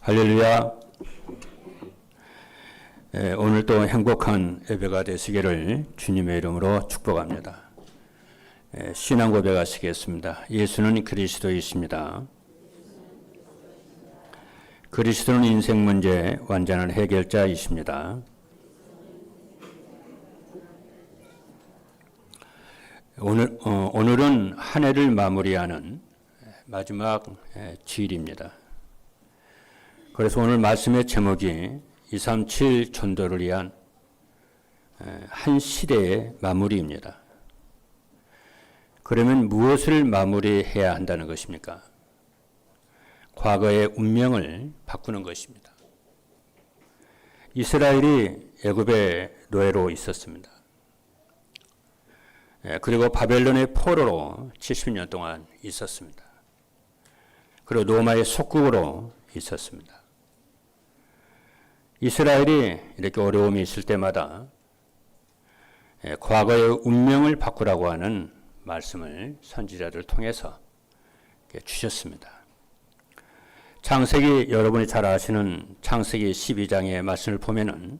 할렐루야. 오늘도 행복한 예배가 되시기를 주님의 이름으로 축복합니다. 신앙 고백하시겠습니다. 예수는 그리스도이십니다. 그리스도는 인생 문제 완전한 해결자이십니다. 오늘은 한 해를 마무리하는 마지막 주일입니다. 그래서 오늘 말씀의 제목이 237 전도를 위한 한 시대의 마무리입니다. 그러면 무엇을 마무리해야 한다는 것입니까? 과거의 운명을 바꾸는 것입니다. 이스라엘이 애굽의 노예로 있었습니다. 그리고 바벨론의 포로로 70년 동안 있었습니다. 그리고 로마의 속국으로 있었습니다. 이스라엘이 이렇게 어려움이 있을 때마다 과거의 운명을 바꾸라고 하는 말씀을 선지자들을 통해서 주셨습니다. 창세기, 여러분이 잘 아시는 창세기 12장의 말씀을 보면은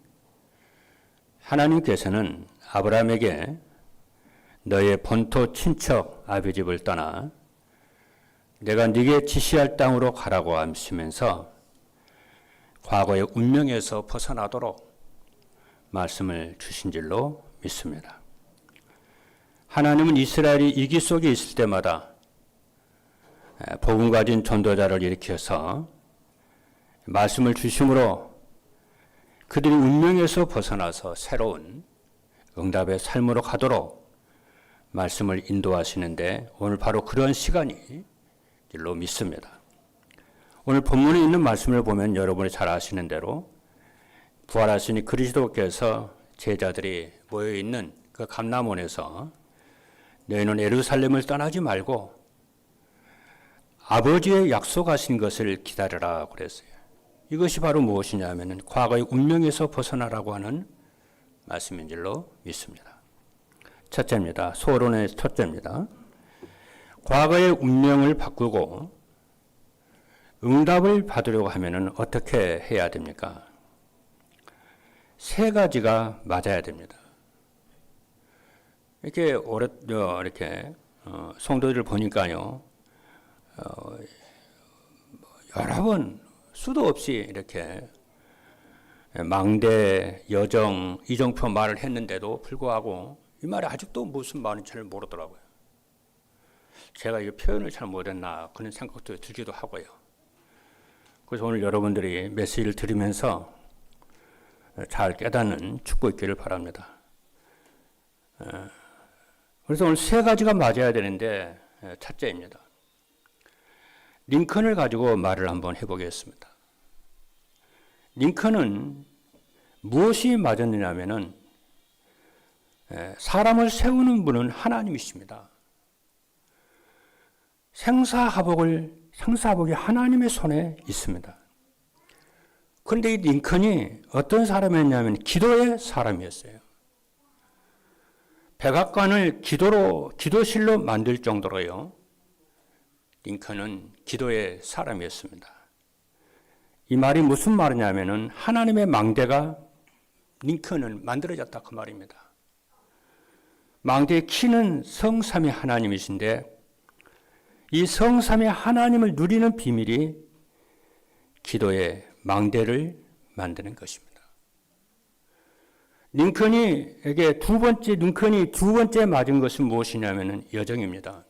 하나님께서는 아브라함에게 너의 본토 친척 아비집을 떠나 내가 네게 지시할 땅으로 가라고 하시면서 과거의 운명에서 벗어나도록 말씀을 주신 줄로 믿습니다. 하나님은 이스라엘이 위기 속에 있을 때마다 복음 가진 전도자를 일으켜서 말씀을 주심으로 그들이 운명에서 벗어나서 새로운 응답의 삶으로 가도록 말씀을 인도하시는데 오늘 바로 그런 시간이 줄로 믿습니다. 오늘 본문에 있는 말씀을 보면 여러분이 잘 아시는 대로 부활하신 그리스도께서 제자들이 모여있는 그 감람원에서 너희는 예루살렘을 떠나지 말고 아버지의 약속하신 것을 기다려라 그랬어요. 이것이 바로 무엇이냐면 과거의 운명에서 벗어나라고 하는 말씀인 줄로 믿습니다. 첫째입니다. 소론의 첫째입니다. 과거의 운명을 바꾸고 응답을 받으려고 하면은 어떻게 해야 됩니까? 세 가지가 맞아야 됩니다. 이렇게 성도들을 보니까요, 여러 번 수도 없이 이렇게 망대, 여정, 이정표 말을 했는데도 불구하고 이 말이 아직도 무슨 말인지 잘 모르더라고요. 제가 이 표현을 잘 못했나 그런 생각도 들기도 하고요. 그래서 오늘 여러분들이 메시지를 들으면서 잘 깨닫는 축복 있기를 바랍니다. 그래서 오늘 세 가지가 맞아야 되는데 첫째입니다. 링컨을 가지고 말을 한번 해보겠습니다. 링컨은 무엇이 맞았느냐면은 사람을 세우는 분은 하나님이십니다. 생사화복이 하나님의 손에 있습니다. 그런데 이 링컨이 어떤 사람이었냐면 기도의 사람이었어요. 백악관을 기도실로 만들 정도로요. 링컨은 기도의 사람이었습니다. 이 말이 무슨 말이냐면은 하나님의 망대가 링컨을 만들어졌다 그 말입니다. 망대의 키는 성삼위 하나님이신데 이 성삼위 하나님을 누리는 비밀이 기도의 망대를 만드는 것입니다. 링컨이 두 번째 맞은 것은 무엇이냐면 여정입니다.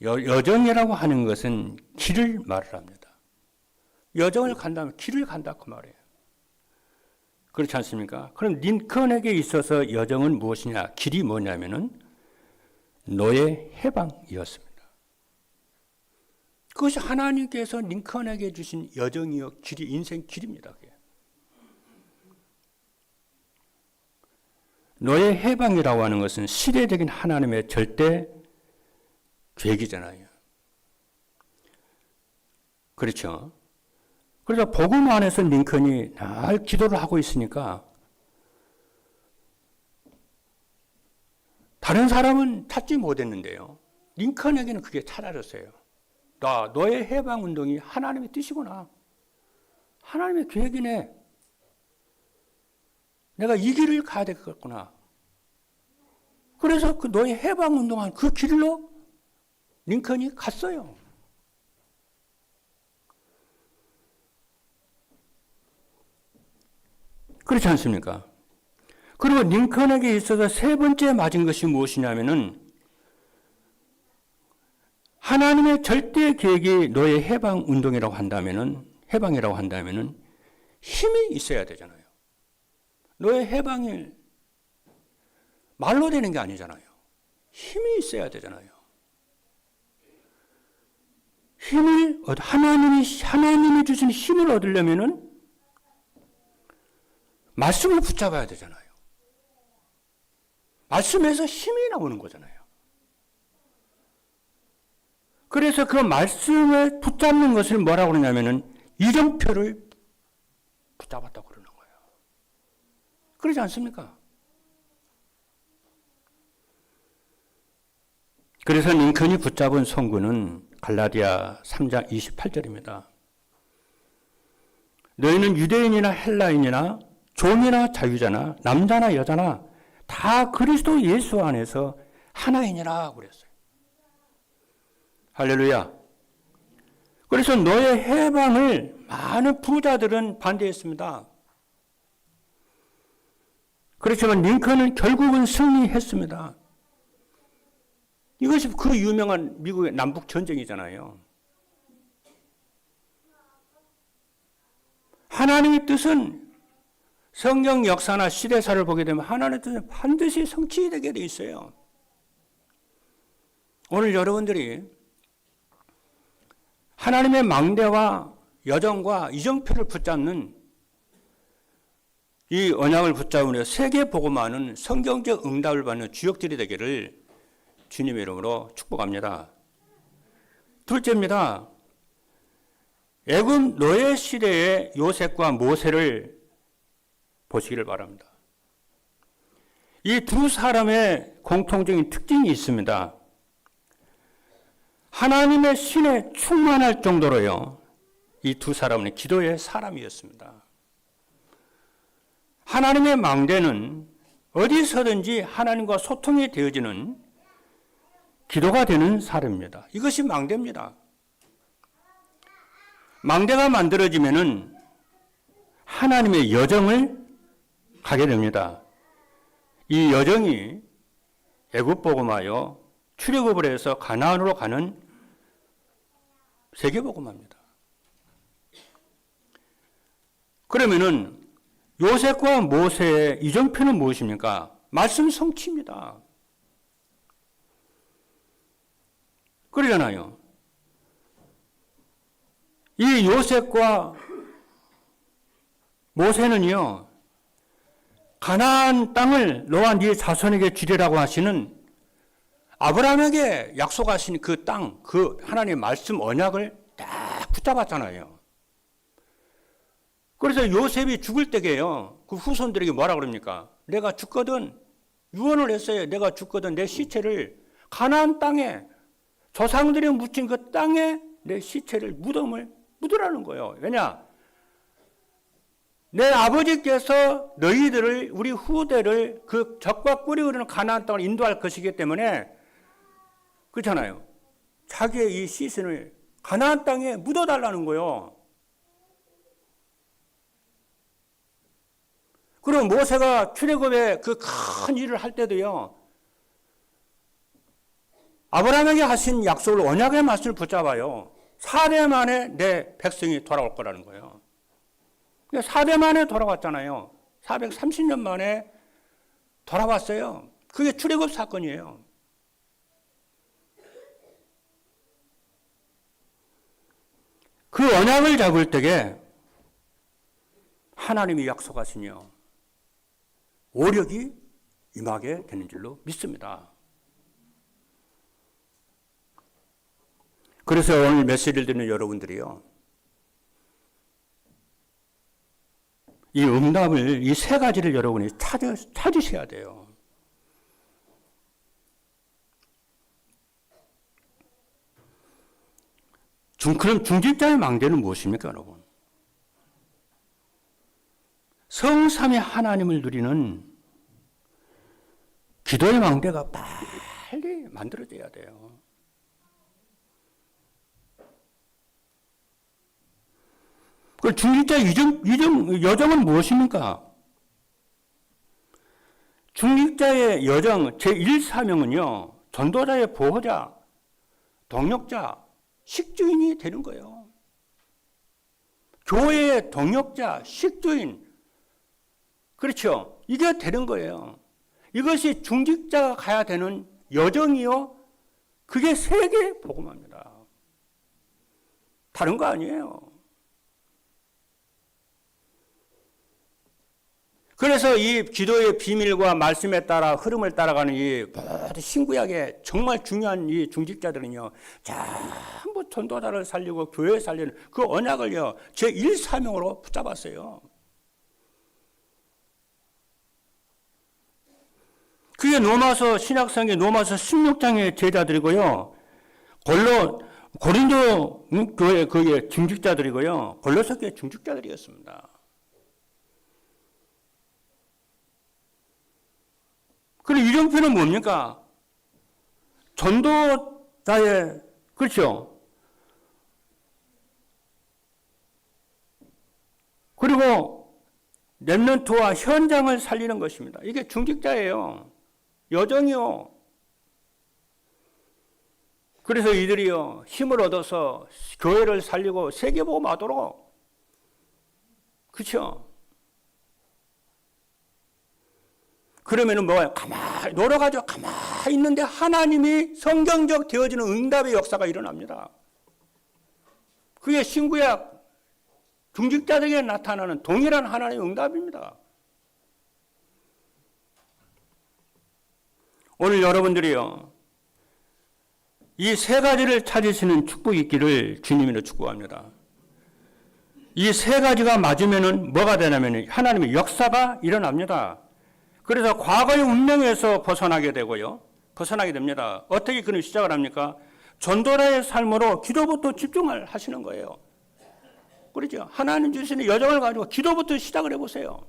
여정이라고 하는 것은 길을 말을 합니다. 여정을 간다면 길을 간다 그 말이에요. 그렇지 않습니까? 그럼 링컨에게 있어서 여정은 무엇이냐? 길이 뭐냐면은 노예 해방이었습니다. 그것이 하나님께서 링컨에게 주신 여정이요 길이 인생 길입니다. 그게. 노예 해방이라고 하는 것은 시대적인 하나님의 절대 계획이잖아요. 그렇죠? 그래서 복음 안에서 링컨이 늘 기도를 하고 있으니까 다른 사람은 찾지 못했는데요. 링컨에게는 그게 찾아졌어요. 너의 해방운동이 하나님의 뜻이구나. 하나님의 계획이네. 내가 이 길을 가야 되겠구나. 그래서 그 노예 해방운동한 그 길로 링컨이 갔어요. 그렇지 않습니까? 그리고 링컨에게 있어서 세 번째 맞은 것이 무엇이냐면은 하나님의 절대 계획이 노예 해방운동이라고 한다면은 해방이라고 한다면은 힘이 있어야 되잖아요. 노예 해방이 말로 되는 게 아니잖아요. 힘이 있어야 되잖아요. 하나님이 주신 힘을 얻으려면은 말씀을 붙잡아야 되잖아요. 말씀에서 힘이 나오는 거잖아요. 그래서 그 말씀을 붙잡는 것을 뭐라고 그러냐면은 이정표를 붙잡았다고 그러는 거예요. 그러지 않습니까? 그래서 링컨이 붙잡은 선구는 갈라디아 3장 28절입니다. 너희는 유대인이나 헬라인이나 종이나 자유자나 남자나 여자나 다 그리스도 예수 안에서 하나이니라 그랬어요. 할렐루야. 그래서 너의 해방을 많은 부자들은 반대했습니다. 그렇지만 링컨은 결국은 승리했습니다. 이것이 그 유명한 미국의 남북 전쟁이잖아요. 하나님의 뜻은 성경 역사나 시대사를 보게 되면 하나님의 뜻은 반드시 성취되게 돼 있어요. 오늘 여러분들이 하나님의 망대와 여정과 이정표를 붙잡는 이 언약을 붙잡으며 세계복음화는 성경적 응답을 받는 주역들이 되기를 주님의 이름으로 축복합니다. 둘째입니다. 애굽 노예 시대의 요셉과 모세를 보시기를 바랍니다. 이 두 사람의 공통적인 특징이 있습니다. 하나님의 신에 충만할 정도로요. 이 두 사람은 기도의 사람이었습니다. 하나님의 망대는 어디서든지 하나님과 소통이 되어지는 기도가 되는 사람입니다. 이것이 망대입니다. 망대가 만들어지면은 하나님의 여정을 가게 됩니다. 이 여정이 애굽복음하여 출애굽을 해서 가나안으로 가는 세계복음화입니다. 그러면은 요셉과 모세의 이정표는 무엇입니까? 말씀 성취입니다. 그러잖아요. 이 요셉과 모세는요, 가나안 땅을 너와 네 자손에게 주리라고 하시는 아브라함에게 약속하신 그 땅, 그 하나님의 말씀 언약을 딱 붙잡았잖아요. 그래서 요셉이 죽을 때게요, 그 후손들에게 뭐라 그럽니까? 내가 죽거든, 유언을 했어요. 내가 죽거든 내 시체를 가나안 땅에, 조상들이 묻힌 그 땅에 내 시체를 무덤을 묻으라는 거예요. 왜냐? 내 아버지께서 너희들을, 우리 후대를 그 적과 꿀이 흐르는 가나안 땅을 인도할 것이기 때문에, 그렇잖아요. 자기의 이 시신을 가나안 땅에 묻어달라는 거예요. 그리고 모세가 출애굽의 그 큰 일을 할 때도요, 아브라함에게 하신 약속을, 언약의 말씀을 붙잡아요. 4대 만에 내 백성이 돌아올 거라는 거예요. 4대 만에 돌아왔잖아요. 430년 만에 돌아왔어요. 그게 출애굽 사건이에요. 그 언약을 잡을 때에 하나님이 약속하시며 오력이 임하게 되는 줄로 믿습니다. 그래서 오늘 메시지를 듣는 여러분들이요, 이 응답을, 이 세 가지를 여러분이 찾으셔야 돼요. 그럼 중직자의 망대는 무엇입니까, 여러분? 성삼위 하나님을 누리는 기도의 망대가 빨리 만들어져야 돼요. 그 중직자 여정은 무엇입니까? 중직자의 여정 제1사명은요, 전도자의 보호자, 동역자, 식주인이 되는 거예요. 교회의 동역자, 식주인. 그렇죠. 이게 되는 거예요. 이것이 중직자가 가야 되는 여정이요. 그게 세계 복음화입니다. 다른 거 아니에요. 그래서 이 기도의 비밀과 말씀에 따라 흐름을 따라가는 이 모든 신구약의 정말 중요한 이 중직자들은요, 전부 전도자를 살리고 교회를 살리는 그 언약을요, 제1사명으로 붙잡았어요. 그게 로마서 신약성의 로마서 16장의 제자들이고요, 고린도 교회 그의 중직자들이고요, 골로새 교회 중직자들이었습니다. 그럼 이정표는 뭡니까? 전도자의, 그렇죠. 그리고 렘넌트와 현장을 살리는 것입니다. 이게 중직자예요. 여정이요. 그래서 이들이요, 힘을 얻어서 교회를 살리고 세계복음하도록, 그렇죠. 그러면은 뭐예요? 가만히 놀아가지고 가만히 있는데 하나님이 성경적 되어지는 응답의 역사가 일어납니다. 그게 신구약 중직자들에게 나타나는 동일한 하나님의 응답입니다. 오늘 여러분들이요, 이 세 가지를 찾으시는 축복이 있기를 주님으로 축복합니다. 이 세 가지가 맞으면은 뭐가 되냐면 하나님의 역사가 일어납니다. 그래서 과거의 운명에서 벗어나게 되고요. 벗어나게 됩니다. 어떻게 그런 시작을 합니까? 전도자의 삶으로 기도부터 집중을 하시는 거예요. 그렇죠? 하나님 주시는 여정을 가지고 기도부터 시작을 해보세요.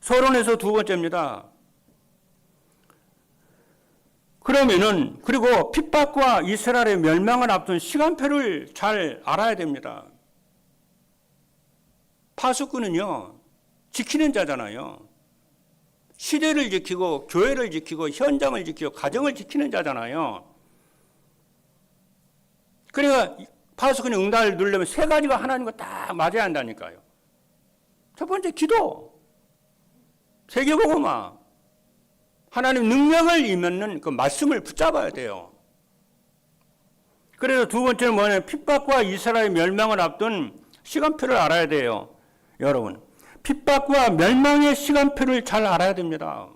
서론에서 두 번째입니다. 그러면은, 그리고 핍박과 이스라엘의 멸망을 앞둔 시간표를 잘 알아야 됩니다. 파수꾼은요, 지키는 자잖아요. 시대를 지키고, 교회를 지키고, 현장을 지키고, 가정을 지키는 자잖아요. 그러니까 파수꾼이 응답을 누리려면 세 가지가 하나님과 다 맞아야 한다니까요. 첫 번째, 기도. 세계복음화. 하나님 능력을 임하는 그 말씀을 붙잡아야 돼요. 그래서 두 번째는 뭐냐면 핍박과 이스라엘 멸망을 앞둔 시간표를 알아야 돼요. 여러분, 핍박과 멸망의 시간표를 잘 알아야 됩니다.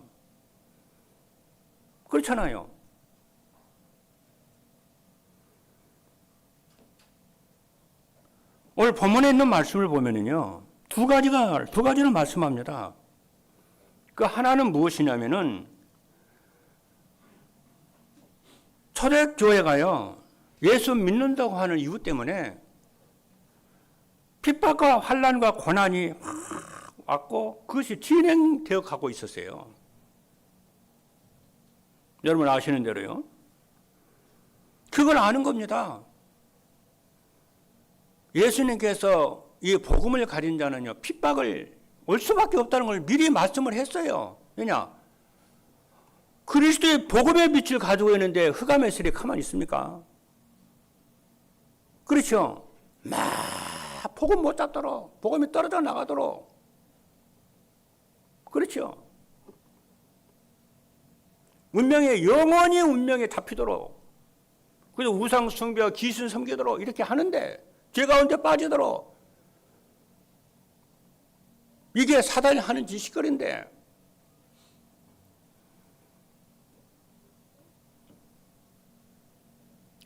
그렇잖아요. 오늘 본문에 있는 말씀을 보면은요, 두 가지를 말씀합니다. 그 하나는 무엇이냐면은, 초대교회가요, 예수 믿는다고 하는 이유 때문에 핍박과 환난과 고난이 왔고 그것이 진행되어 가고 있었어요. 여러분 아시는 대로요. 그걸 아는 겁니다. 예수님께서 이 복음을 가진 자는요, 핍박을 올 수밖에 없다는 걸 미리 말씀을 했어요. 왜냐? 그리스도의 복음의 빛을 가지고 있는데 흑암의 세력이 가만히 있습니까? 그렇죠? 복음 못 잡도록, 복음이 떨어져 나가도록. 그렇죠? 영원히 운명에 잡히도록. 그래서 우상 숭배, 귀신 섬기도록 이렇게 하는데, 죄 가운데 빠지도록. 이게 사단이 하는 짓거리인데,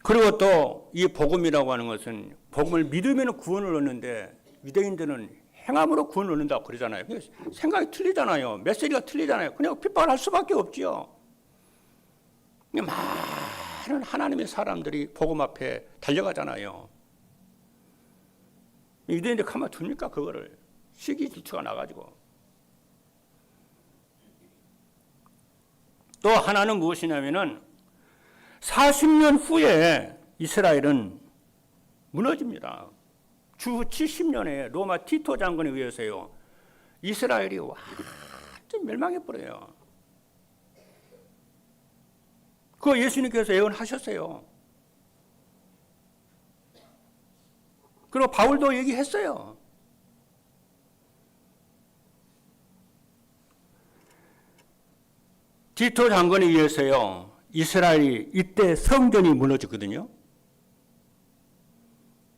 그리고 또 이 복음이라고 하는 것은 복음을 믿으면 구원을 얻는데 유대인들은 행함으로 구원을 얻는다고 그러잖아요. 생각이 틀리잖아요. 메시지가 틀리잖아요. 그냥 핍박을 할 수밖에 없지요. 많은 하나님의 사람들이 복음 앞에 달려가잖아요. 유대인들 가만 둡니까? 그거를. 시기 질투가 나가지고. 또 하나는 무엇이냐면은 40년 후에 이스라엘은 무너집니다. 주 70년에 로마 티토 장군에 의해서요. 이스라엘이 완전 멸망해버려요. 그거 예수님께서 예언하셨어요. 그리고 바울도 얘기했어요. 티토 장군에 의해서요. 이스라엘이 이때 성전이 무너졌거든요.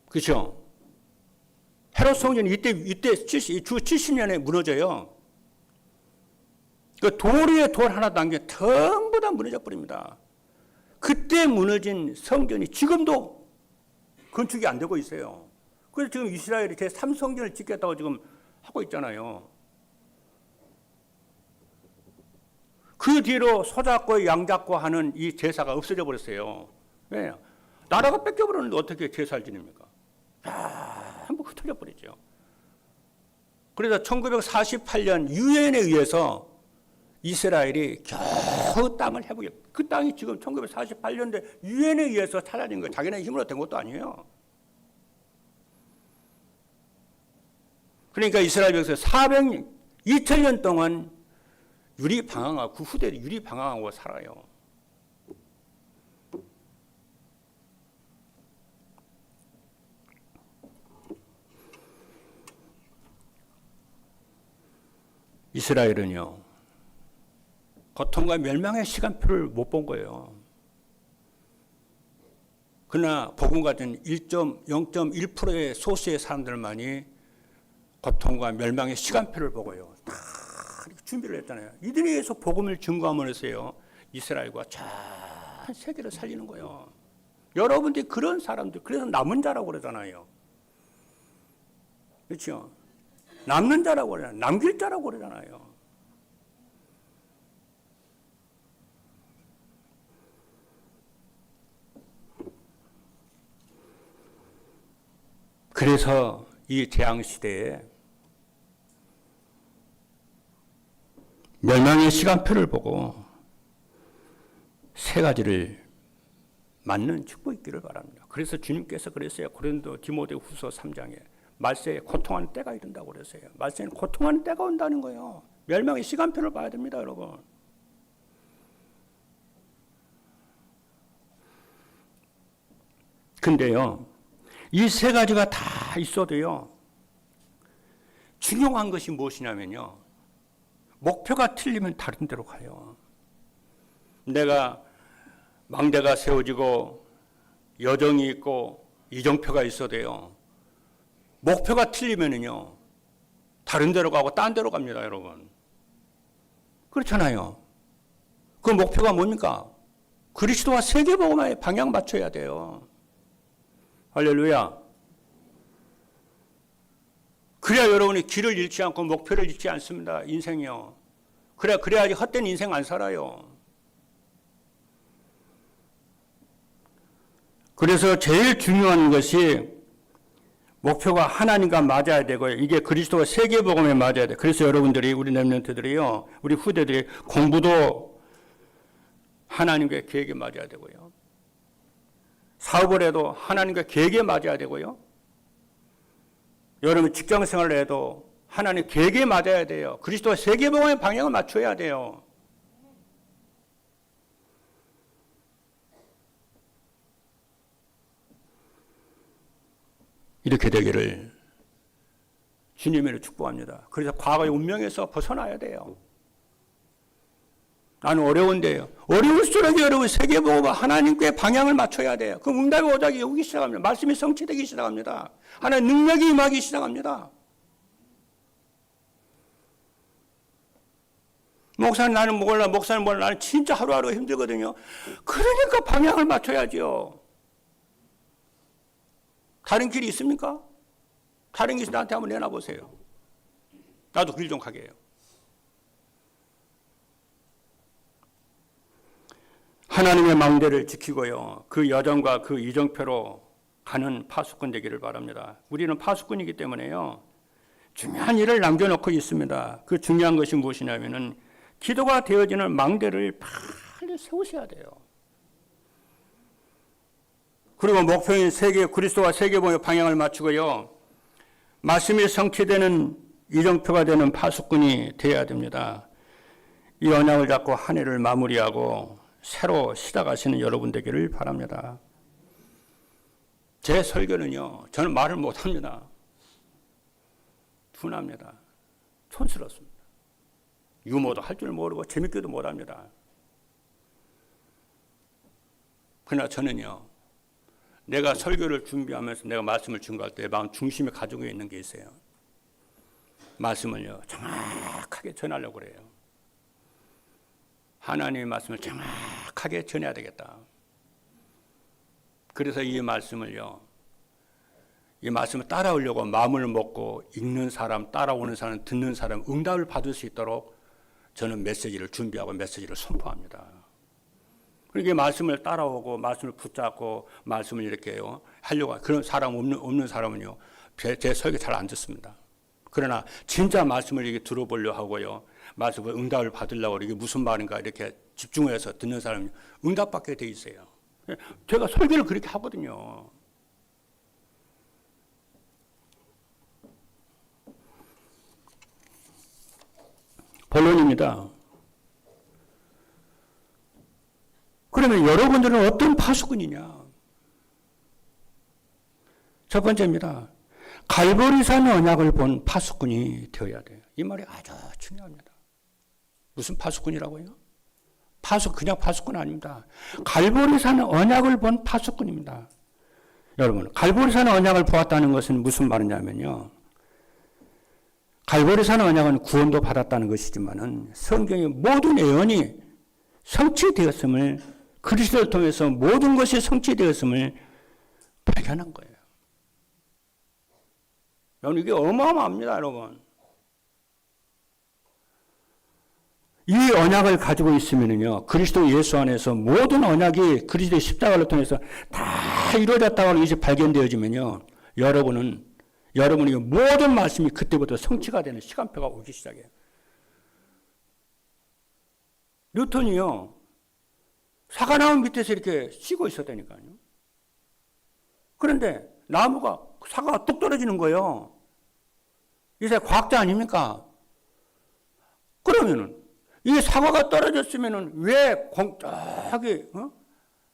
그렇죠? 헤롯 성전이 이때 주 70년에 무너져요. 그 돌 위에 돌 하나 남겨 전부 다 무너져 버립니다. 그때 무너진 성전이 지금도 건축이 안 되고 있어요. 그래서 지금 이스라엘이 제3성전을 짓겠다고 지금 하고 있잖아요. 그 뒤로 소잡고 양잡고 하는 이 제사가 없어져 버렸어요. 왜? 나라가 뺏겨버렸는데 어떻게 제사를 지냅니까? 한번 흩어져 버리죠. 그래서 1948년 유엔에 의해서 이스라엘이 겨우 땅을 회복해. 그 땅이 지금 1948년대 유엔에 의해서 찾아진 거예요. 자기네 힘으로 된 것도 아니에요. 그러니까 이스라엘 백성 2000년 동안 유리방황하고 그 후대를 유리방황하고 살아요. 이스라엘은요, 고통과 멸망의 시간표를 못 본 거예요. 그러나 복음 같은 0.1%의 소수의 사람들만이 고통과 멸망의 시간표를 보고요. 다 준비를 했잖아요. 이들에 의해서 복음을 증거함으로써요. 이스라엘과 전 세계를 살리는 거예요. 여러분들이 그런 사람들, 그래서 남은 자라고 그러잖아요. 그렇죠? 남는 자라고 그러잖아요. 남길 자라고 그러잖아요. 그래서 이 재앙시대에 멸망의 시간표를 보고 세 가지를 맞는 축복이 있기를 바랍니다. 그래서 주님께서 그랬어요. 고린도 디모데후서 3장에 말세에 고통하는 때가 이른다고 그랬어요. 말세에는 고통하는 때가 온다는 거예요. 멸망의 시간표를 봐야 됩니다, 여러분. 근데요, 이 세 가지가 다 있어도요, 중요한 것이 무엇이냐면요, 목표가 틀리면 다른 데로 가요. 내가 망대가 세워지고 여정이 있고 이정표가 있어도요, 목표가 틀리면은요, 다른 데로 가고 딴 데로 갑니다, 여러분. 그렇잖아요. 그 목표가 뭡니까? 그리스도와 세계복음화에 방향 맞춰야 돼요. 할렐루야. 그래야 여러분이 길을 잃지 않고 목표를 잃지 않습니다. 인생이요. 그래야지 헛된 인생 안 살아요. 그래서 제일 중요한 것이 목표가 하나님과 맞아야 되고요. 이게 그리스도와 세계복음에 맞아야 돼요. 그래서 여러분들이, 우리 렘넌트들이요, 우리 후대들이 공부도 하나님과 계획에 맞아야 되고요. 사업을 해도 하나님과 계획에 맞아야 되고요. 여러분 직장 생활을 해도 하나님 계획에 맞아야 돼요. 그리스도와 세계복음의 방향을 맞춰야 돼요. 이렇게 되기를 주님으로 축복합니다. 그래서 과거의 운명에서 벗어나야 돼요. 나는 어려운데요. 어려울수록 여러분 세계복음과 하나님께 방향을 맞춰야 돼요. 그럼 응답의 오작이 오기 시작합니다. 말씀이 성취되기 시작합니다. 하나님 능력이 임하기 시작합니다. 목사님 나는 몰라, 목사님 몰라, 나는 진짜 하루하루 힘들거든요. 그러니까 방향을 맞춰야죠. 다른 길이 있습니까? 다른 길이 나한테 한번 내놔보세요. 나도 길 좀 가게 해요. 하나님의 망대를 지키고요. 그 여정과 그 이정표로 하는 파수꾼 되기를 바랍니다. 우리는 파수꾼이기 때문에요. 중요한 일을 남겨놓고 있습니다. 그 중요한 것이 무엇이냐면은 기도가 되어지는 망대를 빨리 세우셔야 돼요. 그리고 목표인 세계 그리스도와 세계보의 방향을 맞추고요. 말씀이 성취되는 이정표가 되는 파수꾼이 되어야 됩니다. 이 언약을 잡고 한 해를 마무리하고 새로 시작하시는 여러분 되기를 바랍니다. 제 설교는요, 저는 말을 못합니다. 둔합니다. 촌스럽습니다. 유머도 할 줄 모르고 재밌게도 못합니다. 그러나 저는요, 내가 설교를 준비하면서 내가 말씀을 증거할 때 마음 중심에 가지고 있는 게 있어요. 말씀을요, 정확하게 전하려고 그래요. 하나님의 말씀을 정확하게 전해야 되겠다. 그래서 이 말씀을 따라오려고 마음을 먹고 읽는 사람, 따라오는 사람, 듣는 사람, 응답을 받을 수 있도록 저는 메시지를 준비하고 메시지를 선포합니다. 그러니까 말씀을 따라오고 말씀을 붙잡고 말씀을 이렇게 하려고 그런 사람 없는 사람은요, 제 설교 잘 안 듣습니다. 그러나 진짜 말씀을 이렇게 들어보려고 하고요, 말씀을 응답을 받으려고 이게 무슨 말인가 이렇게 집중해서 듣는 사람이 응답받게 돼 있어요. 제가 설교를 그렇게 하거든요. 본론입니다. 그러면 여러분들은 어떤 파수꾼이냐? 첫 번째입니다. 갈보리산 언약을 본 파수꾼이 되어야 돼요. 이 말이 아주 중요합니다. 무슨 파수꾼이라고요? 그냥 파수꾼 아닙니다. 갈보리산 언약을 본 파수꾼입니다. 여러분, 갈보리산 언약을 보았다는 것은 무슨 말이냐면요, 갈보리산 언약은 구원도 받았다는 것이지만은 성경의 모든 예언이 성취되었음을, 그리스도를 통해서 모든 것이 성취되었음을 발견한 거예요. 여러분, 이게 어마어마합니다, 여러분. 이 언약을 가지고 있으면요, 그리스도 예수 안에서 모든 언약이 그리스도의 십자가를 통해서 다 이루어졌다고 이제 발견되어지면요, 여러분이 모든 말씀이 그때부터 성취가 되는 시간표가 오기 시작해요. 뉴턴이요, 사과나무 밑에서 이렇게 쉬고 있었다니까요. 그런데 사과가 뚝 떨어지는 거예요. 이제 과학자 아닙니까? 그러면은 이 사과가 떨어졌으면은 왜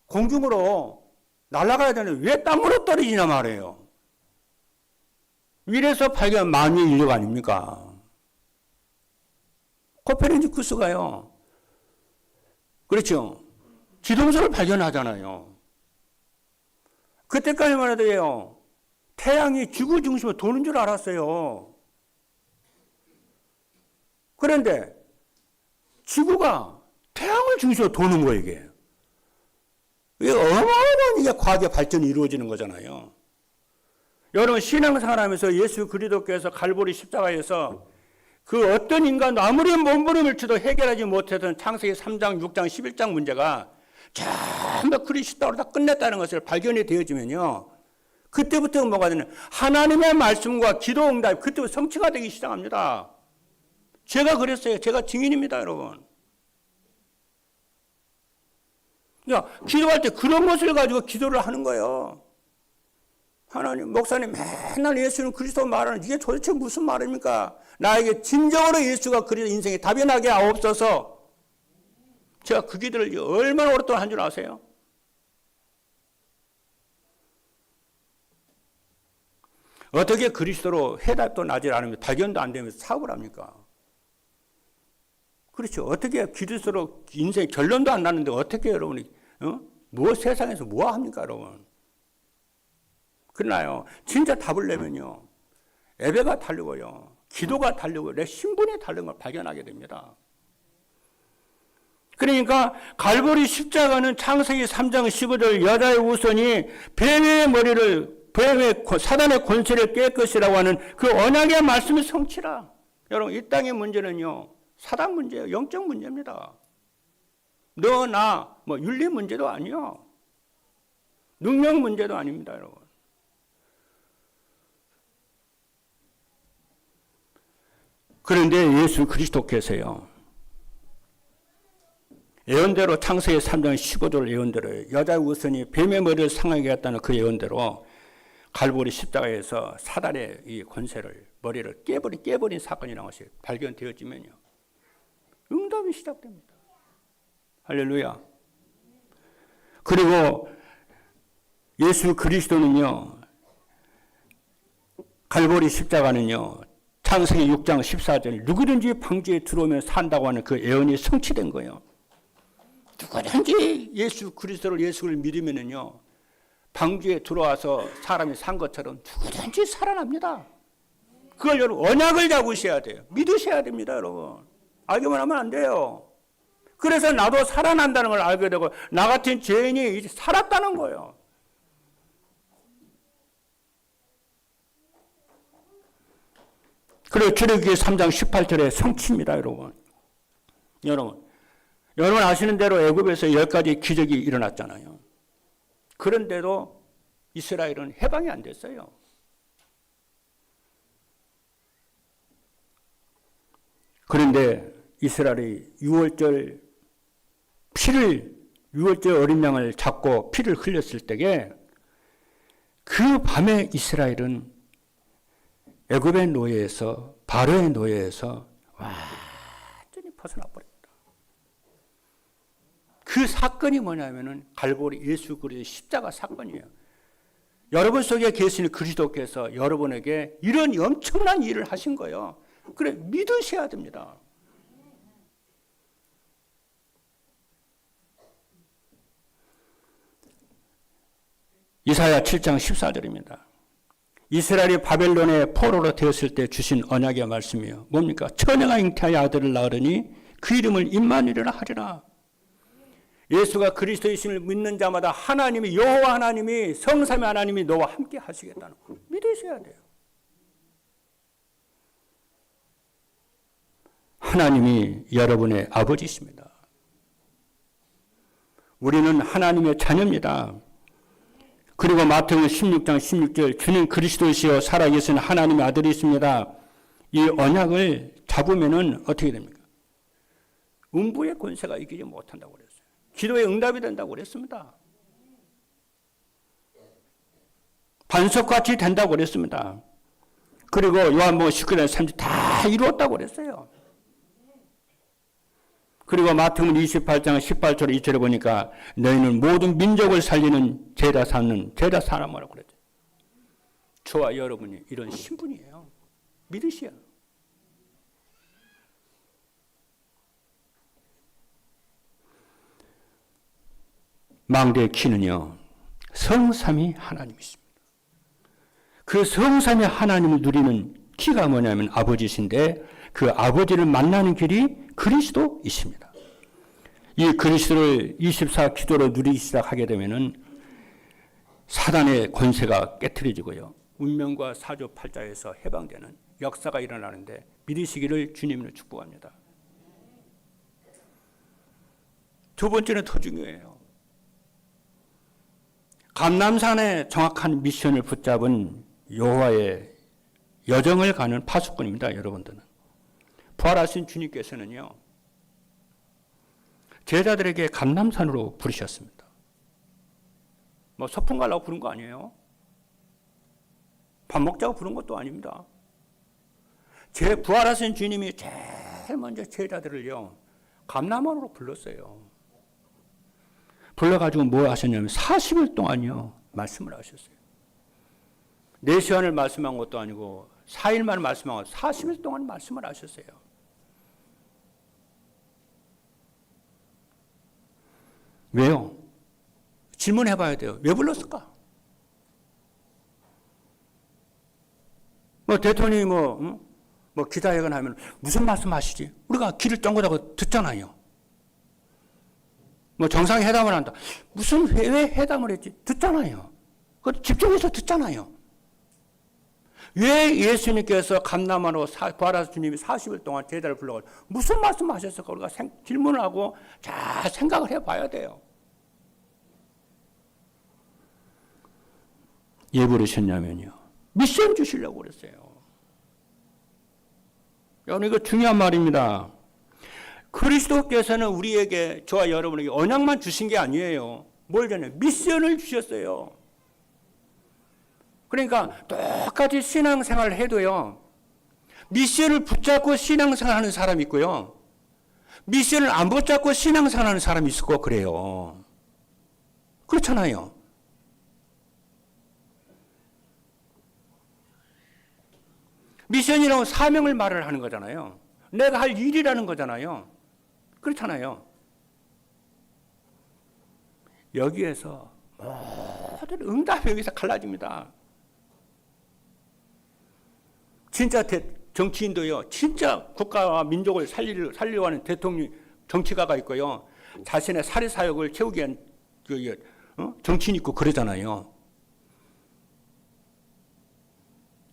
공중으로 날아가야 되는데 왜 땅으로 떨어지냐 말이에요. 이래서 발견한 만유의 인력 아닙니까? 코페르니쿠스가요, 그렇죠, 지동설을 발견하잖아요. 그때까지만 해도요, 태양이 지구 중심으로 도는 줄 알았어요. 그런데 지구가 태양을 중심으로 도는 거예요, 이게. 이게 어마어마한 이게 과학의 발전이 이루어지는 거잖아요. 여러분, 신앙생활하면서 예수 그리스도께서 갈보리 십자가에서 그 어떤 인간도 아무리 몸부림을 쳐도 해결하지 못했던 창세기 3장, 6장, 11장 문제가 전부 그리스도로 다 끝냈다는 것을 발견이 되어지면요, 그때부터 뭐가 되는, 하나님의 말씀과 기도 응답이 그때부터 성취가 되기 시작합니다. 제가 그랬어요. 제가 증인입니다, 여러분. 그러니까 기도할 때 그런 것을 가지고 기도를 하는 거예요. 하나님, 목사님 맨날 예수는 그리스도 말하는 이게 도대체 무슨 말입니까? 나에게 진정으로 예수가 그리스도 인생에 답이 나게 하옵소서. 제가 그 기도를 얼마나 오랫동안 한 줄 아세요? 어떻게 그리스도로 해답도 나질 않으면 발견도 안 되면서 사업을 합니까? 그렇죠. 어떻게 그리스도로 인생의 결론도 안 나는데 어떻게 여러분이 세상에서 뭐 합니까, 여러분? 그러나요, 진짜 답을 내면요, 예배가 다르고요, 기도가 다르고 내 신분이 다른 걸 발견하게 됩니다. 그러니까 갈보리 십자가는 창세기 3장 15절 여자의 우선이 뱀의 머리를, 사단의 권세를 깰 것이라고 하는 그 언약의 말씀이 성취라. 여러분, 이 땅의 문제는요, 사단 문제예요. 영적 문제입니다. 너, 나, 윤리 문제도 아니요. 능력 문제도 아닙니다, 여러분. 그런데 예수 그리스도께서요, 예언대로 창세기 3장 15절 예언대로 여자의 우선이 뱀의 머리를 상하게 했다는 그 예언대로 갈보리 십자가에서 사단의 이 권세를, 머리를 깨버린 사건이라는 것이 발견되어지면요, 응답이 시작됩니다. 할렐루야. 그리고 예수 그리스도는요, 갈보리 십자가는요, 창세기 6장 14절 누구든지 방주에 들어오면 산다고 하는 그 예언이 성취된 거예요. 누구든지 예수를 믿으면은요, 방주에 들어와서 사람이 산 것처럼 누구든지 살아납니다. 그걸 여러분 언약을 잡으셔야 돼요. 믿으셔야 됩니다, 여러분. 알기만 하면 안 돼요. 그래서 나도 살아난다는 걸 알게 되고 나 같은 죄인이 이제 살았다는 거예요. 그리고 출애굽기 3장 18절에 성취입니다, 여러분. 여러분 아시는 대로 애굽에서 10가지 기적이 일어났잖아요. 그런데도 이스라엘은 해방이 안 됐어요. 그런데 이스라엘이 6월절 어린 양을 잡고 피를 흘렸을 때에 그 밤에 이스라엘은 애굽의 노예에서, 바로의 노예에서 완전히 벗어나 버립니다. 그 사건이 뭐냐면은 갈보리 예수 그리스도의 십자가 사건이에요. 여러분 속에 계시는 그리스도께서 여러분에게 이런 엄청난 일을 하신 거예요. 그래, 믿으셔야 됩니다. 이사야 7장 14절입니다. 이스라엘이 바벨론의 포로로 되었을 때 주신 언약의 말씀이요. 뭡니까? 처녀가 잉태하여 아들을 낳으니 그 이름을 임마누엘이라 하리라. 예수가 그리스도이심을 믿는 자마다 하나님이, 여호와 하나님이, 성삼위 하나님이 너와 함께 하시겠다는 거 믿으셔야 돼요. 하나님이 여러분의 아버지십니다. 우리는 하나님의 자녀입니다. 그리고 마태복음 16장 16절 주님 그리스도시여 살아계신 하나님의 아들이십니다. 이 언약을 잡으면은 어떻게 됩니까? 음부의 권세가 이기지 못한다고 그랬어요. 기도에 응답이 된다고 그랬습니다. 반석같이 된다고 그랬습니다. 그리고 요한복음 19장 30절 다 이루었다고 그랬어요. 그리고 마태복음 28장 18절 2절에 보니까 너희는 모든 민족을 살리는 제자 사람이라고 그랬죠. 저와 여러분이 이런 신분이에요. 믿으시오. 망대의 키는요, 성삼위 하나님이십니다. 그 성삼위 하나님을 누리는 키가 뭐냐면 아버지신데 그 아버지를 만나는 길이 그리스도이십니다. 이 그리스도를 24 기도로 누리기 시작하게 되면은 사단의 권세가 깨트려지고요, 운명과 사주팔자에서 해방되는 역사가 일어나는데 믿으시기를 주님으로 축복합니다. 두 번째는 더 중요해요. 감람산의 정확한 미션을 붙잡은 여호와의 여정을 가는 파수꾼입니다. 여러분들은 부활하신 주님께서는요, 제자들에게 감람산으로 부르셨습니다. 뭐 소풍 가려고 부른 거 아니에요. 밥 먹자고 부른 것도 아닙니다. 부활하신 주님이 제일 먼저 제자들을요, 감람산으로 불렀어요. 불러가지고 뭐 하셨냐면 40일 동안요 말씀을 하셨어요. 4시간을 말씀한 것도 아니고 4일만 말씀한 것, 40일 동안 말씀을 하셨어요. 왜요? 질문해 봐야 돼요. 왜 불렀을까? 뭐 대통령이 뭐 기자회견 하면 무슨 말씀 하시지? 우리가 귀를 쫑긋하고 듣잖아요. 뭐 정상회담을 한다. 무슨 왜 회담을 했지? 듣잖아요. 그 집중해서 듣잖아요. 왜 예수님께서 감람산으로 부활하신 주님이 40일 동안 제자를 불러가지고 무슨 말씀하셨을까? 우리가 질문을 하고 잘 생각을 해봐야 돼요. 왜 부르셨냐면요, 미션 주시려고 그랬어요. 여러분 이거 중요한 말입니다. 그리스도께서는 우리에게 저와 여러분에게 언약만 주신 게 아니에요. 뭘 전해? 미션을 주셨어요. 그러니까 똑같이 신앙생활을 해도요. 미션을 붙잡고 신앙생활하는 사람이 있고요. 미션을 안 붙잡고 신앙생활하는 사람이 있고 그래요. 그렇잖아요. 미션이라고 사명을 말을 하는 거잖아요. 내가 할 일이라는 거잖아요. 그렇잖아요. 여기에서 모든 응답이 여기서 갈라집니다. 진짜 정치인도요. 진짜 국가와 민족을 살리려고 하는 대통령, 정치가가 있고요. 자신의 사리사욕을 채우기 위한 정치인 있고 그러잖아요.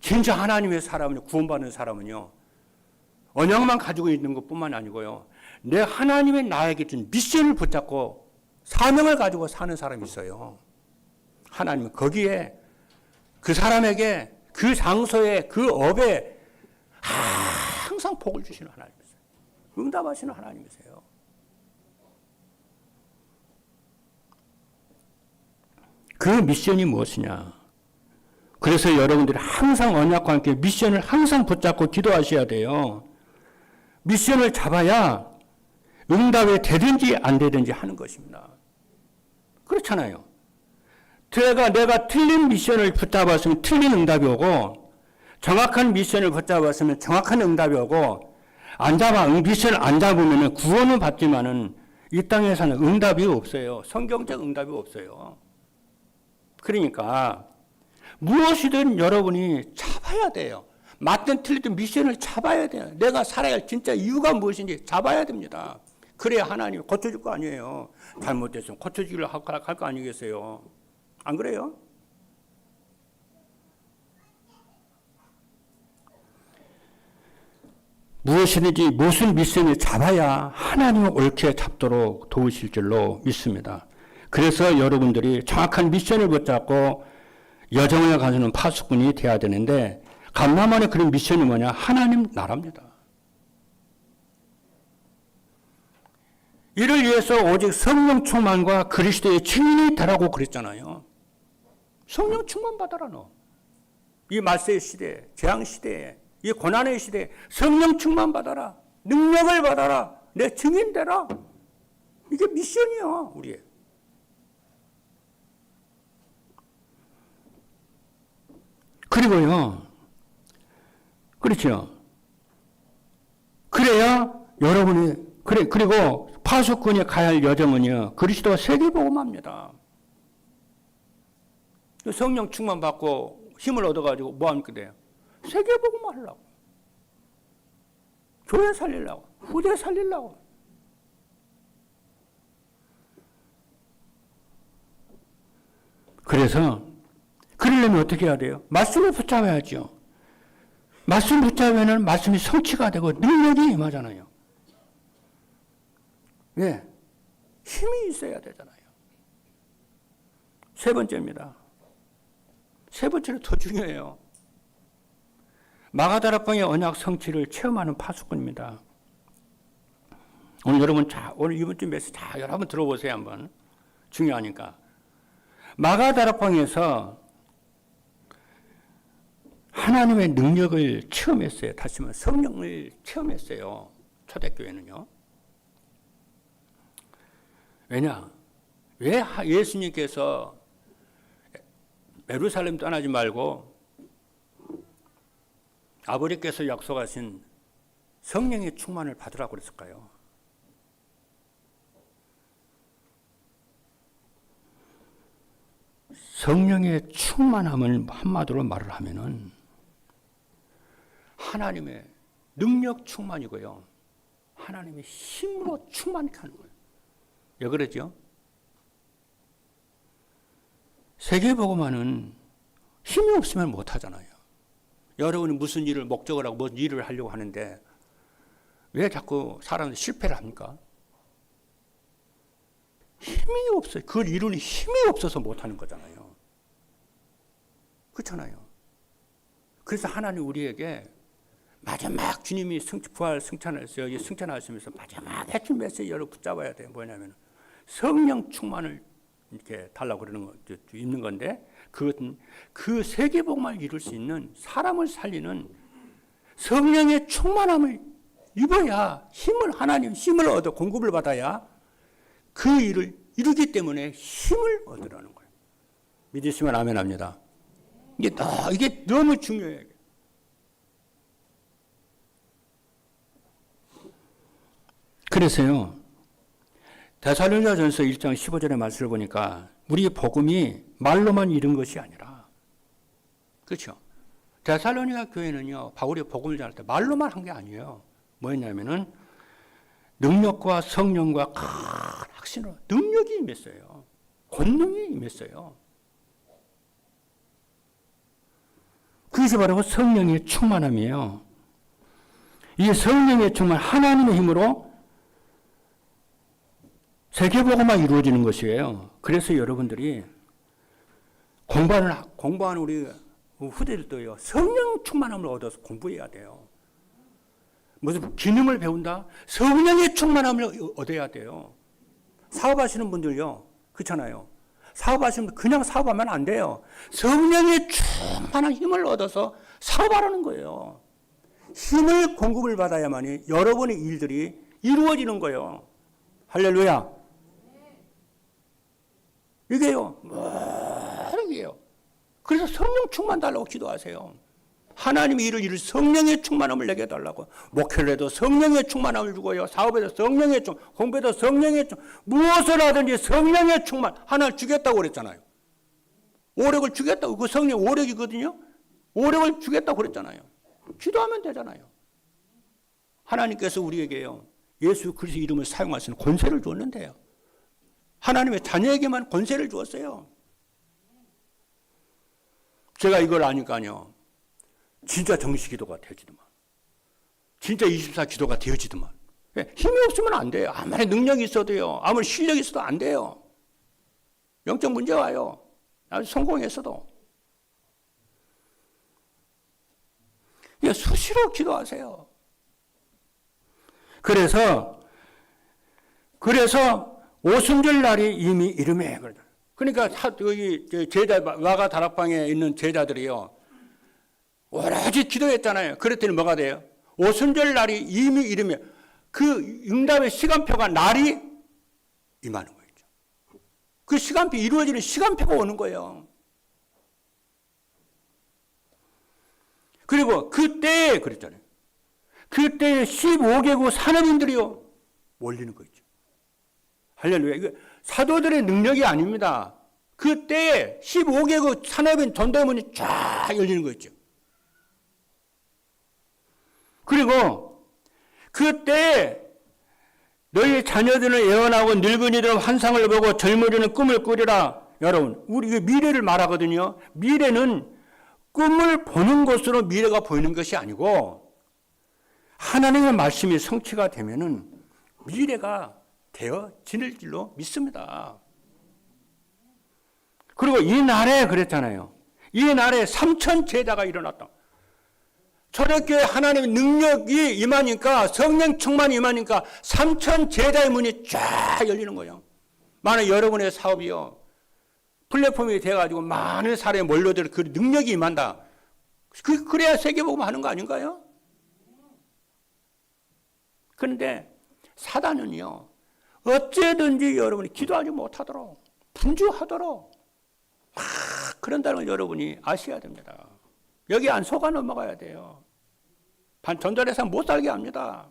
진짜 하나님의 사람은 구원받는 사람은요. 언약만 가지고 있는 것뿐만 아니고요. 내 하나님의 나에게 준 미션을 붙잡고 사명을 가지고 사는 사람이 있어요. 하나님은 거기에 그 사람에게 그 장소에 그 업에 항상 복을 주시는 하나님이세요. 응답하시는 하나님이세요. 그 미션이 무엇이냐? 그래서 여러분들이 항상 언약과 함께 미션을 항상 붙잡고 기도하셔야 돼요. 미션을 잡아야 응답이 되든지 안 되든지 하는 것입니다. 그렇잖아요. 내가 틀린 미션을 붙잡았으면 틀린 응답이 오고 정확한 미션을 붙잡았으면 정확한 응답이 오고 미션을 안 잡으면 구원은 받지만은 이 땅에서는 응답이 없어요. 성경적 응답이 없어요. 그러니까 무엇이든 여러분이 잡아야 돼요. 맞든 틀리든 미션을 잡아야 돼요. 내가 살아야 할 진짜 이유가 무엇인지 잡아야 됩니다. 그래야 하나님이 고쳐줄 거 아니에요. 잘못됐으면 고쳐주기를 할 거 아니겠어요? 안 그래요? 무엇이든지 무슨 미션을 잡아야 하나님을 옳게 잡도록 도우실 줄로 믿습니다. 그래서 여러분들이 정확한 미션을 붙잡고 여정을 가지는 파수꾼이 돼야 되는데 감람원의 그런 미션이 뭐냐? 하나님 나라입니다. 이를 위해서 오직 성령 충만과 그리스도의 증인이 되라고 그랬잖아요. 성령 충만 받아라 너. 이 말세의 시대, 재앙 시대에, 이 고난의 시대에 성령 충만 받아라. 능력을 받아라. 내 증인 되라. 이게 미션이야 우리의. 그리고요. 그렇죠. 그래야 여러분이 그리고 파수꾼이 가야 할 여정은요. 그리스도와 세계복음합니다. 성령 충만 받고 힘을 얻어가지고 뭐 하면 돼요? 세계복음 하려고. 교회 살리려고. 후대 살리려고. 그래서 그러려면 어떻게 해야 돼요? 말씀을 붙잡아야죠. 말씀 붙잡으면 말씀이 성취가 되고 능력이 임하잖아요. 왜? 힘이 있어야 되잖아요. 세 번째입니다. 세 번째는 더 중요해요. 마가다락방의 언약 성취를 체험하는 파수꾼입니다. 오늘 여러분 오늘 이번 주 메시지 여러분 들어보세요 한번. 중요하니까. 마가다락방에서 하나님의 능력을 체험했어요. 다시 말해 성령을 체험했어요. 초대교회는요. 왜냐? 왜 예수님께서 예루살렘 떠나지 말고 아버지께서 약속하신 성령의 충만을 받으라고 그랬을까요? 성령의 충만함을 한마디로 말을 하면은 하나님의 능력 충만이고요. 하나님의 힘으로 충만케 하는 거예요. 왜 그러죠? 세계복음화는 힘이 없으면 못하잖아요. 여러분이 무슨 일을 목적을 하고 무슨 일을 하려고 하는데 왜 자꾸 사람들이 실패를 합니까? 힘이 없어요. 그걸 이루는 힘이 없어서 못하는 거잖아요. 그렇잖아요. 그래서 하나님 우리에게 마지막 주님이 부활 승천하시면서 마지막 핵심 메시지를 붙잡아야 돼요. 뭐냐면 성령 충만을 이렇게 달라고 그러는 거, 입는 건데, 그것은 그 세계복음을 이룰 수 있는 사람을 살리는 성령의 충만함을 입어야 하나님 힘을 얻어 공급을 받아야 그 일을 이루기 때문에 힘을 얻으라는 거예요. 믿으시면 아멘 합니다. 이게 너무 중요해요. 그래서요, 데살로니가전서 1장 15절의 말씀을 보니까 우리 복음이 말로만 이룬 것이 아니라, 그렇죠? 데살로니가 교회는요, 바울이 복음을 전할 때 말로만 한 게 아니에요. 뭐였냐면은 능력과 성령과 큰 확신으로 능력이 임했어요. 권능이 임했어요. 그것이 바로 성령의 충만함이에요. 이 성령의 충만, 하나님의 힘으로 세계복음만 이루어지는 것이에요. 그래서 여러분들이 공부하는 우리 후대들도요, 성령 충만함을 얻어서 공부해야 돼요. 무슨 기능을 배운다? 성령의 충만함을 얻어야 돼요. 사업하시는 분들요, 그렇잖아요. 사업하시는 분 그냥 사업하면 안 돼요. 성령의 충만한 힘을 얻어서 사업하라는 거예요. 힘을 공급을 받아야만이 여러분의 일들이 이루어지는 거예요. 할렐루야. 이게요, 뭐이게요. 그래서 성령 충만 달라고 기도하세요. 하나님의 일을 이룰 성령의 충만함을 내게 달라고. 목회를 해도 성령의 충만함을 주고요. 사업에도 성령의 공부에도 성령의 무엇을 하든지 성령의 충만 하나를 주겠다고 그랬잖아요. 오력을 주겠다고. 그 성령 오력이거든요. 오력을 주겠다고 그랬잖아요. 기도하면 되잖아요. 하나님께서 우리에게요, 예수 그리스도 이름을 사용할 수 있는 권세를 줬는데요. 하나님의 자녀에게만 권세를 주었어요. 제가 이걸 아니까요, 진짜 정식 기도가 되어지더만. 진짜 24 기도가 되어지더만. 힘이 없으면 안 돼요. 아무리 능력이 있어도요, 아무리 실력이 있어도 안 돼요. 영적 문제 와요. 아주 성공했어도. 수시로 기도하세요. 그래서 오순절 날이 이미 이름에. 그러니까 여기 제자 마가 다락방에 있는 제자들이요, 오로지 기도했잖아요. 그랬더니 뭐가 돼요? 오순절 날이 이미 이름에, 그 응답의 시간표가 날이 임하는 거죠. 그 시간표, 이루어지는 시간표가 오는 거예요. 그리고 그때 그랬잖아요. 그때 15개국 산업인들이요, 몰리는 거 있죠. 할렐루야. 이거 사도들의 능력이 아닙니다. 그때 15개국 산업인 전도문이 쫙 열리는 거 있죠. 그리고 그때 너희 자녀들은 예언하고 늙은이들은 환상을 보고 젊은이들은 꿈을 꾸리라. 여러분, 우리 미래를 말하거든요. 미래는 꿈을 보는 것으로 미래가 보이는 것이 아니고, 하나님의 말씀이 성취가 되면은 미래가 되어질 줄로 믿습니다. 그리고 이 날에 그랬잖아요. 이 날에 3천 제자가 일어났다. 초대교회 하나님의 능력이 임하니까, 성령 충만이 임하니까 3천 제자의 문이 쫙 열리는 거예요. 만약 여러분의 사업이요, 플랫폼이 돼가지고 많은 사람이 몰려들 그 능력이 임한다. 그래야 세계복음 하는 거 아닌가요? 그런데 사단은요, 어째든지 여러분이 기도하지 못하도록, 분주하도록 그런다는 걸 여러분이 아셔야 됩니다. 여기 안 속아 넘어가야 돼요. 전달해서 못 살게 합니다.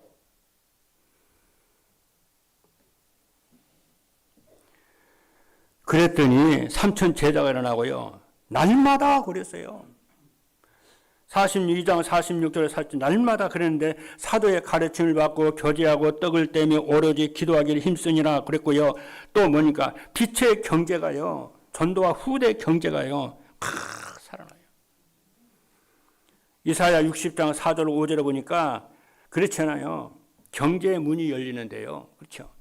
그랬더니 3천 제자가 일어나고요, 날마다 그랬어요. 42장 46절에 살짝 날마다 그랬는데, 사도의 가르침을 받고 교제하고 떡을 떼며 오로지 기도하기를 힘쓰니라 그랬고요. 또 뭐니까 빛의 경제가요, 전도와 후대 경제가요, 살아나요. 이사야 60장 4절 5절에 보니까 그렇잖아요. 경제의 문이 열리는데요. 그렇죠?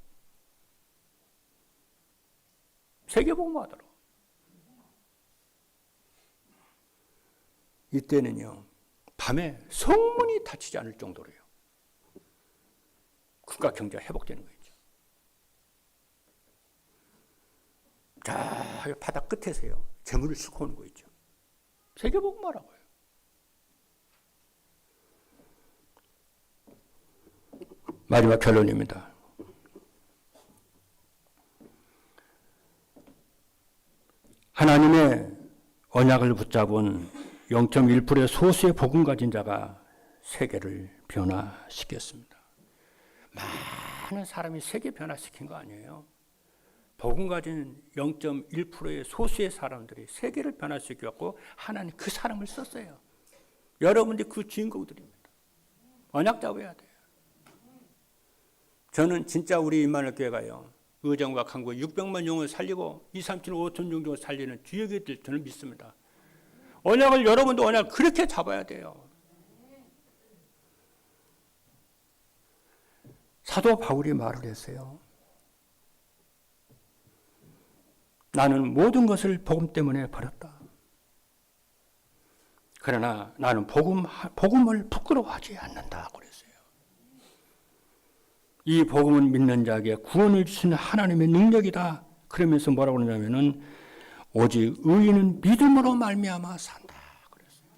세계복음 하도록. 이때는요, 밤에 성문이 닫히지 않을 정도로요. 국가 경제가 회복되는 거죠. 자, 바다 끝에서요. 재물을 싣고 오는 거 있죠. 세계복음화라고요. 마지막 결론입니다. 하나님의 언약을 붙잡은 0.1%의 소수의 복음 가진 자가 세계를 변화시켰습니다. 많은 사람이 세계 변화시킨 거 아니에요. 복음 가진 0.1%의 소수의 사람들이 세계를 변화시켜갖고 하나님 그 사람을 썼어요. 여러분들이 그 주인공들입니다. 언약 잡아야 돼요. 저는 진짜 우리 임마누엘 교회가요. 의정과 강구 600만 영혼을 살리고 2, 3, 7, 5천 종족을 살리는 주역이들 저는 믿습니다. 언약을 여러분도 언약을 그렇게 잡아야 돼요. 사도 바울이 말을 했어요. 나는 모든 것을 복음 때문에 버렸다. 그러나 나는 복음을 부끄러워하지 않는다. 그랬어요. 이 복음은 믿는 자에게 구원을 주시는 하나님의 능력이다. 그러면서 뭐라고 그러냐면은 오직 의인은 믿음으로 말미암아 산다. 그랬어요.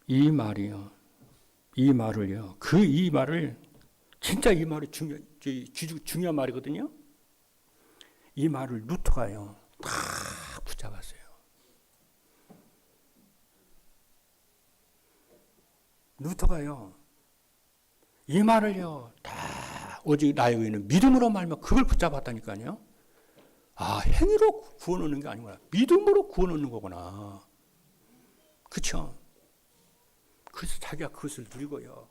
이 말이요. 이 말을 진짜 이 말이 중요한 말이거든요. 이 말을 루터가요. 다 붙잡았어요. 루터가요. 이 말을요. 다 오직 나의 의는 믿음으로 말면 그걸 붙잡았다니까요. 아, 행위로 구원 얻는 게 아니구나. 믿음으로 구원 얻는 거구나. 그렇죠? 그래서 자기가 그것을 누리고요.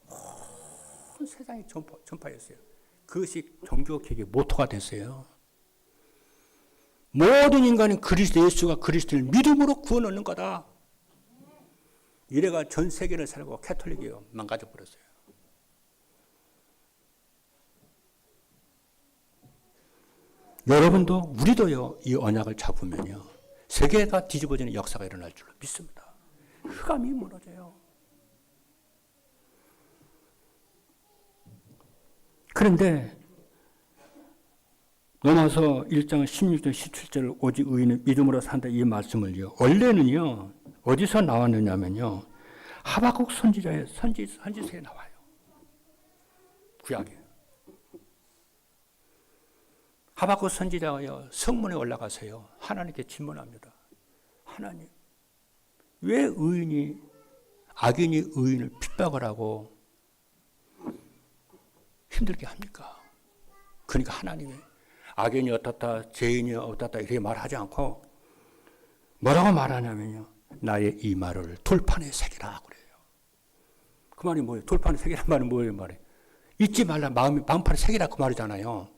온 세상에 전파했어요. 그것이 종교개혁의 모토가 됐어요. 모든 인간은 예수가 그리스도를 믿음으로 구원 얻는 거다. 이래가 전 세계를 살고 캐톨릭이요. 망가져 버렸어요. 여러분도 우리도요. 이 언약을 잡으면요. 세계가 뒤집어지는 역사가 일어날 줄로 믿습니다. 흑암이 무너져요. 그런데 로마서 1장 16절 17절 오직 의인은 믿음으로 산다 이 말씀을요. 원래는요. 어디서 나왔느냐면요. 하박국 선지자의 선지서에 나와요. 구약에. 하박국 선지자가요. 성문에 올라가서요. 하나님께 질문합니다. 하나님, 왜 악인이 의인을 핍박을 하고 힘들게 합니까? 그러니까 하나님이 악인이 어떻다, 죄인이 어떻다 이렇게 말하지 않고 뭐라고 말하냐면요. 나의 이 말을 돌판에 새기라 그래요. 그 말이 뭐예요? 돌판에 새기란 말은 뭐예요? 말이 잊지 말라 마음판에 새기라 그 말이잖아요.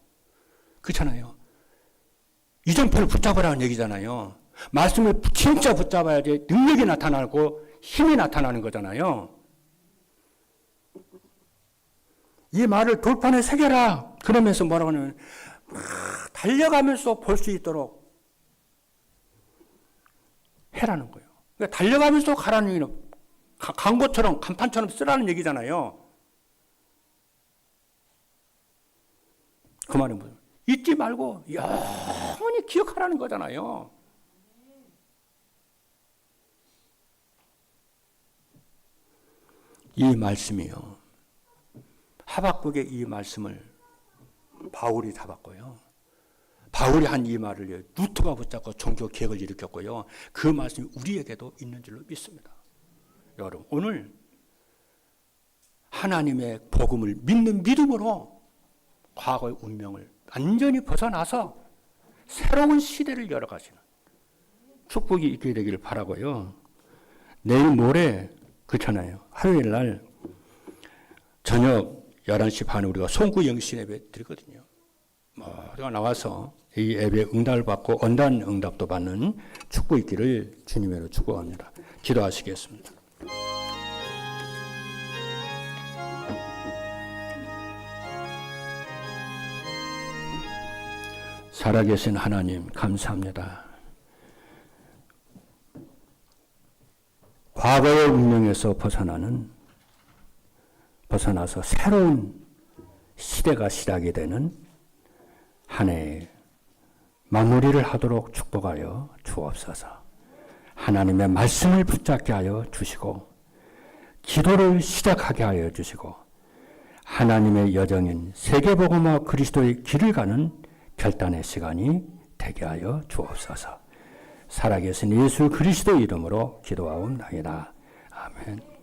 그렇잖아요. 이정표를 붙잡으라는 얘기잖아요. 말씀을 진짜 붙잡아야지 능력이 나타나고 힘이 나타나는 거잖아요. 이 말을 돌판에 새겨라. 그러면서 뭐라고 하냐면 달려가면서 볼 수 있도록 해라는 거예요. 그러니까 달려가면서 가라는 얘기는 강보처럼 간판처럼 쓰라는 얘기잖아요. 그 말은 뭐예요? 잊지 말고 영원히 기억하라는 거잖아요. 이 말씀이요. 하박국의 이 말씀을 바울이 잡았고요. 바울이 한 이 말을 루터가 붙잡고 종교 개혁을 일으켰고요. 그 말씀이 우리에게도 있는 줄로 믿습니다. 여러분, 오늘 하나님의 복음을 믿는 믿음으로 과거의 운명을 완전히 벗어나서 새로운 시대를 열어가시는 축복이 있게 되기를 바라고요. 내일 모레 그렇잖아요. 화요일 날 저녁 11시 반에 우리가 송구 영신 예배 드리거든요. 우리가 나와서 이 예배 응답을 받고 언단 응답도 받는 축복 있기를 주님으로 축복합니다. 기도하시겠습니다. 살아계신 하나님 감사합니다. 과거의 운명에서 벗어나서 새로운 시대가 시작이 되는 한 해의 마무리를 하도록 축복하여 주옵소서. 하나님의 말씀을 붙잡게 하여 주시고 기도를 시작하게 하여 주시고 하나님의 여정인 세계복음화 그리스도의 길을 가는 결단의 시간이 되게 하여 주옵소서. 살아계신 예수 그리스도의 이름으로 기도하옵나이다. 아멘.